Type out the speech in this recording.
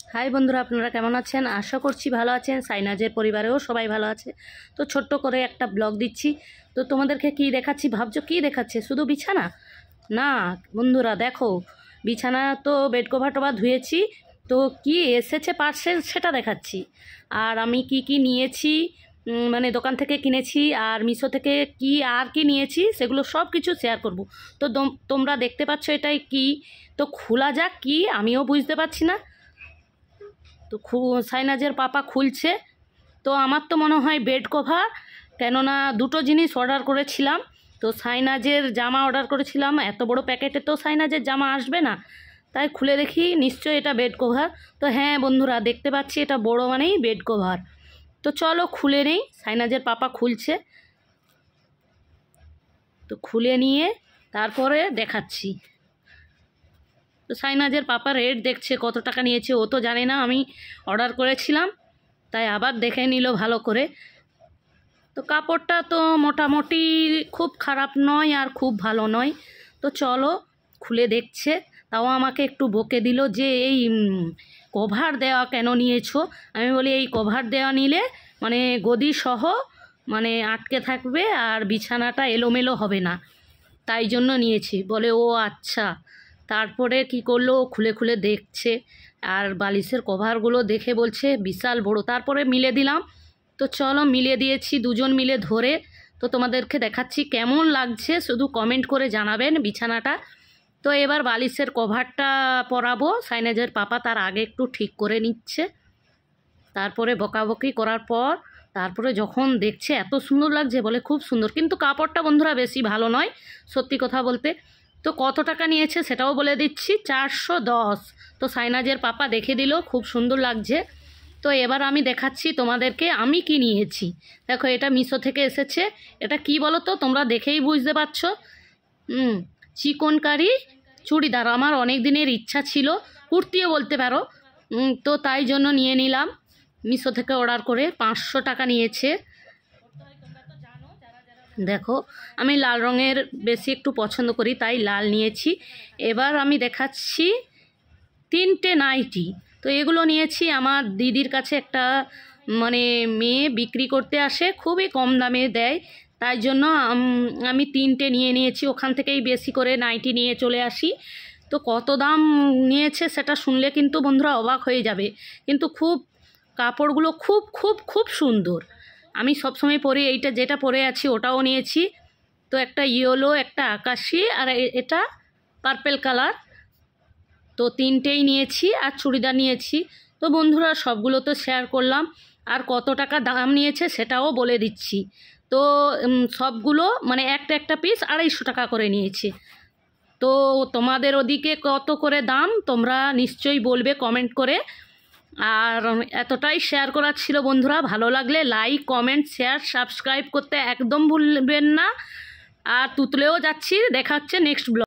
High বন্ধুরা, আপনারা কেমন আছেন? আশা করছি ভালো আছেন। সাইনাজের পরিবারেও সবাই ভালো আছে। তো ছোট্ট করে একটা ব্লগ দিচ্ছি। তো তোমাদেরকে কি দেখাচ্ছি ভাবছো? কি দেখাচ্ছে? শুধু বিছানা না বন্ধুরা, দেখো বিছানা তো বেড কভার টভার ধুয়েছি। তো কি এসেছে পার্সেল সেটা দেখাচ্ছি। আর আমি কি নিয়েছি, মানে দোকান থেকে কিনেছি আর মিশো থেকে কি নিয়েছি সেগুলো সব কিছু শেয়ার করব। তো তোমরা দেখতে পাচ্ছ এটাই কি। তো খোলা যাক, কি আমিও বুঝতে পারছি না। তো সাইনাজের পাপা খুলছে। তো আমার তো মনে হয় বেড কভার, কেননা দুটো জিনিস অর্ডার করেছিলাম। তো সাইনাজের জামা অর্ডার করেছিলাম, এত বড় প্যাকেটে তো সাইনাজের জামা আসবে না, তাই খুলে দেখি নিশ্চয়ই এটা বেড কভার। তো হ্যাঁ বন্ধুরা, দেখতে পাচ্ছি এটা বড় মানেই বেড কভার। তো চলো খুলে নেই। সাইনাজের পাপা খুলছে, তো খুলে নিয়ে তারপরে দেখাচ্ছি। তো সাইনাজের পাপা রেট দেখছে, কত টাকা নিয়েছে ও তো জানে না আমি অর্ডার করেছিলাম, তাই আবার দেখে নিল ভালো করে। তো কাপড়টা তো মোটামুটি খুব খারাপ নয় আর খুব ভালো নয়। তো চলো খুলে দেখছে। তাও আমাকে একটু বকে দিল যে এই কভার দেওয়া কেন নিয়েছো। আমি বলি এই কভার দেওয়া নিলে মানে গদি সহ মানে আটকে থাকবে আর বিছানাটা এলোমেলো হবে না, তাই জন্য নিয়েছি। বলে ও আচ্ছা। তারপরে কি করলো, খুলে খুলে দেখছে আর বালিশের কভারগুলো দেখে বলছে বিশাল বড়। তারপরে মিলে দিলাম। তো চলো মিলে দিয়েছি দুজন মিলে ধরে। তো তোমাদেরকে দেখাচ্ছি কেমন লাগছে, শুধু কমেন্ট করে জানাবেন বিছানাটা। তো এবার বালিশের কভারটা পরাবো। সাইনাজের পাপা তার আগে একটু ঠিক করে নিচ্ছে। তারপরে বকাবকি করার পর তারপরে যখন দেখছে এত সুন্দর লাগছে, বলে খুব সুন্দর, কিন্তু কাপড়টা বন্ধুরা বেশি ভালো নয় সত্যি কথা বলতে। তো কত টাকা নিয়েছে সেটাও বলে দিচ্ছি, 410। তো সাইনাজের পাপা দেখে দিল খুব সুন্দর লাগছে। তো এবার আমি দেখাচ্ছি তোমাদেরকে আমি কি নিয়েছি। দেখো এটা মিশো থেকে এসেছে। এটা কি বলো তো, তোমরা দেখেই বুঝতে পারছো। চিকনকারি চুড়িদার, আমার অনেক দিনের ইচ্ছা ছিল, কুর্তিও বলতে পারো। তো তাই জন্য নিয়ে নিলাম মিশো থেকে অর্ডার করে। 500 টাকা নিয়েছে। দেখো আমি লাল রঙের বেশি একটু পছন্দ করি, তাই লাল নিয়েছি। এবার আমি দেখাচ্ছি 3টে নাইটি। তো এগুলো নিয়েছি আমার দিদির কাছে, একটা মানে মেয়ে বিক্রি করতে আসে, খুবই কম দামে দেয়, তাই জন্য আমি 3টে নিয়ে নিয়েছি। ওখান থেকেই বেশি করে নাইটি নিয়ে চলে আসি। তো কত দাম নিয়েছে সেটা শুনলে কিন্তু বন্ধুরা অবাক হয়ে যাবে, কিন্তু খুব কাপড়গুলো খুব খুব খুব সুন্দর। আমি সবসময় পরি, এইটা যেটা পরে আছি ওটাও নিয়েছি। তো একটা ইয়েলো, একটা আকাশি আর এটা পার্পেল কালার। তো 3টেই নিয়েছি আর চুড়িদার নিয়েছি। তো বন্ধুরা সবগুলো তো শেয়ার করলাম, আর কত টাকা দাম নিয়েছে সেটাও বলে দিচ্ছি। তো সবগুলো মানে একটা একটা পিস 250 টাকা করে নিয়েছে। তো তোমাদের ওদিকে কত করে দাম তোমরা নিশ্চয়ই বলবে কমেন্ট করে। আর এতটাই শেয়ার করার ছিল বন্ধুরা। ভালো লাগলে লাইক, কমেন্ট, শেয়ার, সাবস্ক্রাইব করতে একদম ভুলবেন না। আর তুতলেও যাচ্ছি, দেখা হচ্ছে নেক্সট ব্লগ।